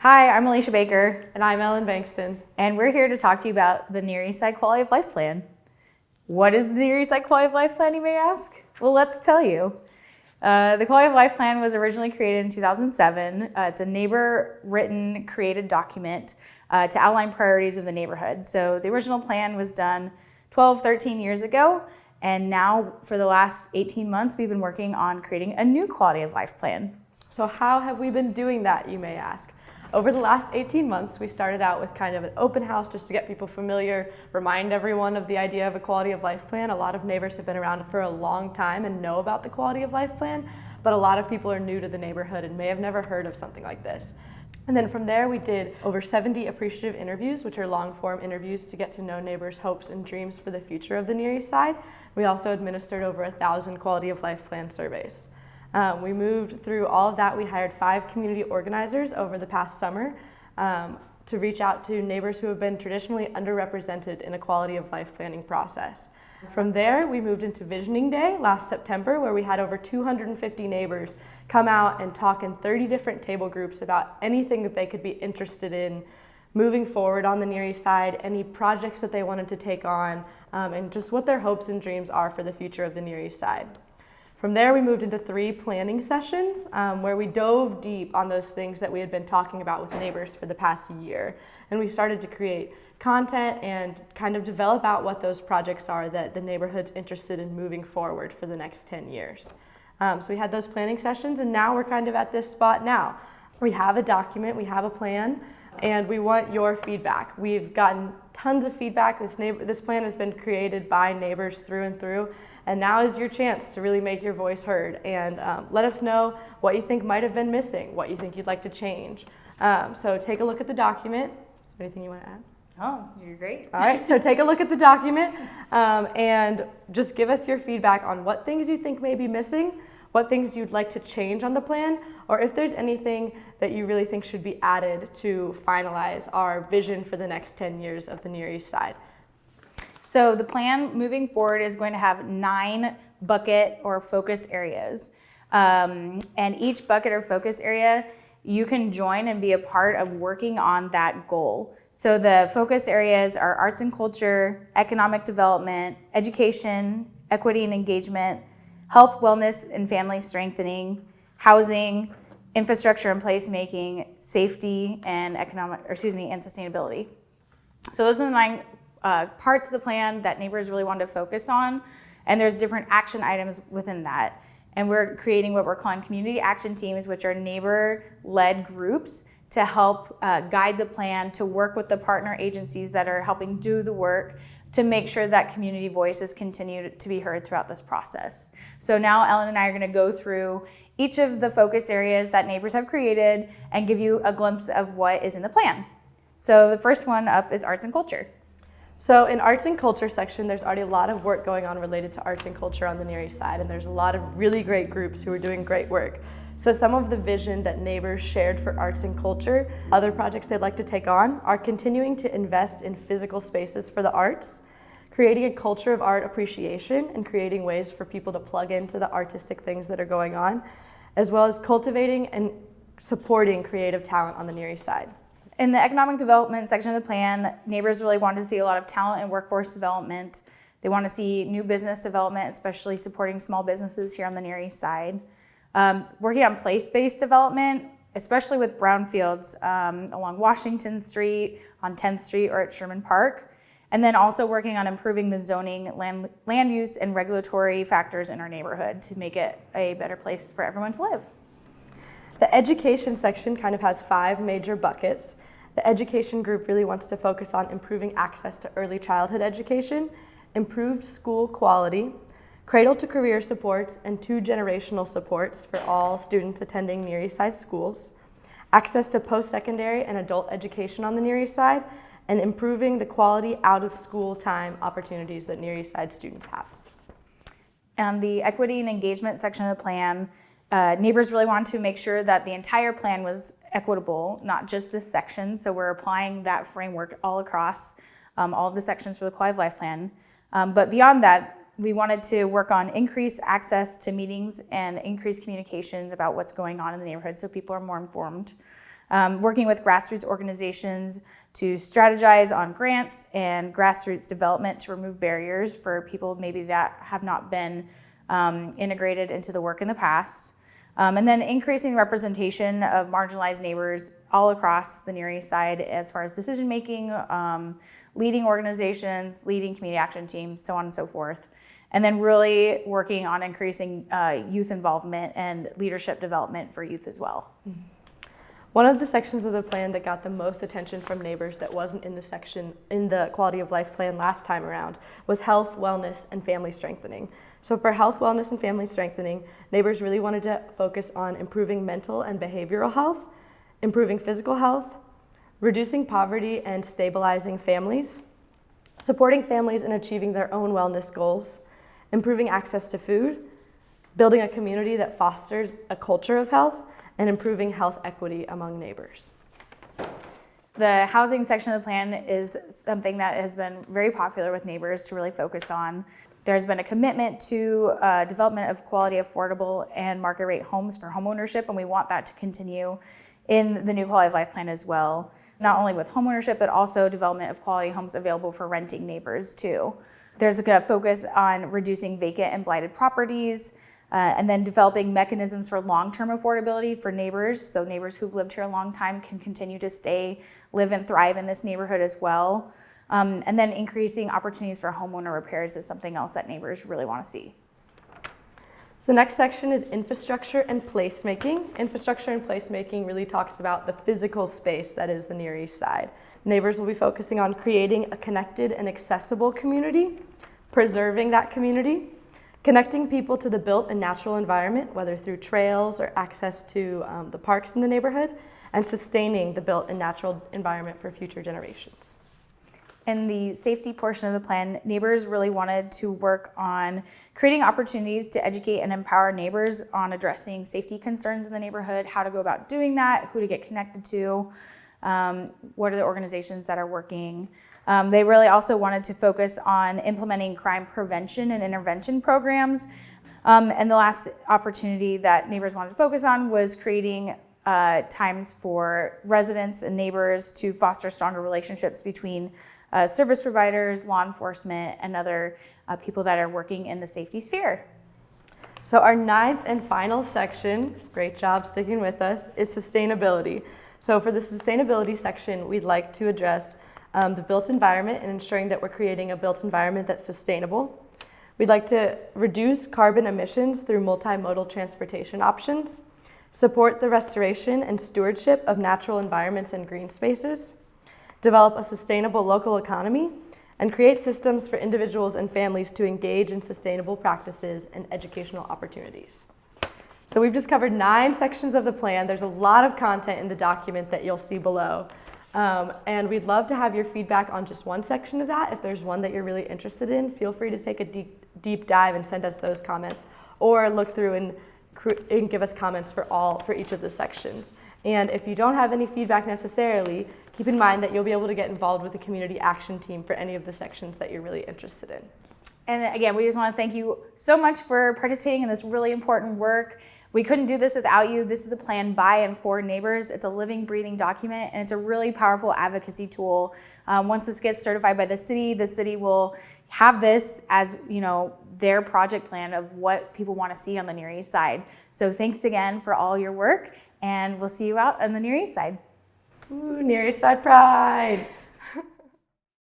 Hi, I'm Alicia Baker, And I'm Ellen Bankston. and we're here to talk to you about the Near Eastside Quality of Life Plan. What is the Near Eastside Quality of Life Plan, you may ask? Well, let's tell you. The Quality of Life Plan was originally created in 2007. It's a neighbor-written, created document to outline priorities of the neighborhood. So the original plan was done 12, 13 years ago, and now for the last 18 months, we've been working on creating a new Quality of Life Plan. So how have we been doing that, you may ask? Over the last 18 months, we started out with kind of an open house just to get people familiar, remind everyone of the idea of a quality of life plan. A lot of neighbors have been around for a long time and know about the quality of life plan, but a lot of people are new to the neighborhood and may have never heard of something like this. And then from there, we did over 70 appreciative interviews, which are long-form interviews to get to know neighbors' hopes and dreams for the future of the Near East Side. We also administered over 1,000 quality of life plan surveys. We moved through all of that. We hired 5 community organizers over the past summer to reach out to neighbors who have been traditionally underrepresented in a quality of life planning process. From there, we moved into Visioning Day last September, where we had over 250 neighbors come out and talk in 30 different table groups about anything that they could be interested in moving forward on the Near East Side, any projects that they wanted to take on, and just what their hopes and dreams are for the future of the Near East Side. From there, we moved into 3 planning sessions where we dove deep on those things that we had been talking about with neighbors for the past year. And we started to create content and kind of develop out what those projects are that the neighborhood's interested in moving forward for the next 10 years. So we had those planning sessions, and now we're kind of at this spot now. We have a document, we have a plan, and we want your feedback. We've gotten tons of feedback. This plan has been created by neighbors through and through. And now is your chance to really make your voice heard and let us know what you think might have been missing, what you think you'd like to change. So take a look at the document. Is there anything you want to add? Oh, you're great. All right, so take a look at the document and just give us your feedback on what things you think may be missing, what things you'd like to change on the plan, or if there's anything that you really think should be added to finalize our vision for the next 10 years of the Near East Side. So the plan moving forward is going to have 9 bucket or focus areas. And each bucket or focus area, you can join and be a part of working on that goal. So the focus areas are arts and culture, economic development, education, equity and engagement, health, wellness and family strengthening, housing, infrastructure and placemaking, safety and and sustainability. So those are the 9 parts of the plan that neighbors really wanted to focus on, and there's different action items within that. And we're creating what we're calling community action teams, which are neighbor-led groups to help guide the plan, to work with the partner agencies that are helping do the work to make sure that community voices continue to be heard throughout this process. So now Ellen and I are going to go through each of the focus areas that neighbors have created and give you a glimpse of what is in the plan. So the first one up is arts and culture. So in arts and culture section, there's already a lot of work going on related to arts and culture on the Near East Side, and there's a lot of really great groups who are doing great work. So some of the vision that neighbors shared for arts and culture, other projects they'd like to take on, are continuing to invest in physical spaces for the arts, creating a culture of art appreciation and creating ways for people to plug into the artistic things that are going on, as well as cultivating and supporting creative talent on the Near East Side. In the economic development section of the plan, neighbors really wanted to see a lot of talent and workforce development. They want to see new business development, especially supporting small businesses here on the Near East Side. Working on place-based development, especially with brownfields along Washington Street, on 10th Street, or at Sherman Park. And then also working on improving the zoning, land use, and regulatory factors in our neighborhood to make it a better place for everyone to live. The education section kind of has 5 major buckets. The education group really wants to focus on improving access to early childhood education, improved school quality, cradle to career supports, and 2-generational supports for all students attending Near East Side schools, access to post-secondary and adult education on the Near East Side, and improving the quality out-of-school time opportunities that Near East Side students have. And the equity and engagement section of the plan, neighbors really wanted to make sure that the entire plan was equitable, not just this section. So we're applying that framework all across all of the sections for the Quality of Life Plan. But beyond that, we wanted to work on increased access to meetings and increased communications about what's going on in the neighborhood so people are more informed. working with grassroots organizations to strategize on grants and grassroots development to remove barriers for people maybe that have not been integrated into the work in the past. And then increasing representation of marginalized neighbors all across the Near East Side as far as decision making, leading organizations, leading community action teams, so on and so forth. And then really working on increasing youth involvement and leadership development for youth as well. One of the sections of the plan that got the most attention from neighbors that wasn't in the quality of life plan last time around was health, wellness, and family strengthening. So for health, wellness, and family strengthening, neighbors really wanted to focus on improving mental and behavioral health, improving physical health, reducing poverty and stabilizing families, supporting families in achieving their own wellness goals, improving access to food, building a community that fosters a culture of health, and improving health equity among neighbors. The housing section of the plan is something that has been very popular with neighbors to really focus on. There's been a commitment to development of quality, affordable, and market rate homes for homeownership, and we want that to continue in the new quality of life plan as well. Not only with homeownership, but also development of quality homes available for renting neighbors too. There's a focus on reducing vacant and blighted properties, and then developing mechanisms for long-term affordability for neighbors, so neighbors who've lived here a long time can continue to stay, live, and thrive in this neighborhood as well. And then increasing opportunities for homeowner repairs is something else that neighbors really want to see. So the next section is infrastructure and placemaking. Infrastructure and placemaking really talks about the physical space that is the Near East Side. Neighbors will be focusing on creating a connected and accessible community, preserving that community, connecting people to the built and natural environment, whether through trails or access to the parks in the neighborhood, and sustaining the built and natural environment for future generations. In the safety portion of the plan, neighbors really wanted to work on creating opportunities to educate and empower neighbors on addressing safety concerns in the neighborhood, how to go about doing that, who to get connected to, what are the organizations that are working. They really also wanted to focus on implementing crime prevention and intervention programs. And the last opportunity that neighbors wanted to focus on was creating times for residents and neighbors to foster stronger relationships between service providers, law enforcement, and other people that are working in the safety sphere. So our ninth and final section, great job sticking with us, is sustainability. So for the sustainability section, we'd like to address the built environment and ensuring that we're creating a built environment that's sustainable. We'd like to reduce carbon emissions through multimodal transportation options, support the restoration and stewardship of natural environments and green spaces, develop a sustainable local economy, and create systems for individuals and families to engage in sustainable practices and educational opportunities. So we've just covered 9 sections of the plan. There's a lot of content in the document that you'll see below. And we'd love to have your feedback on just one section of that. If there's one that you're really interested in, feel free to take a deep dive and send us those comments, or look through and give us comments for each of the sections. And if you don't have any feedback necessarily, keep in mind that you'll be able to get involved with the community action team for any of the sections that you're really interested in. And again, we just want to thank you so much for participating in this really important work. We couldn't do this without you. This is a plan by and for neighbors. It's a living, breathing document, and it's a really powerful advocacy tool. Once this gets certified by the city will have this as, their project plan of what people want to see on the Near East Side. So thanks again for all your work, and we'll see you out on the Near East Side. Ooh, Near East Side Pride.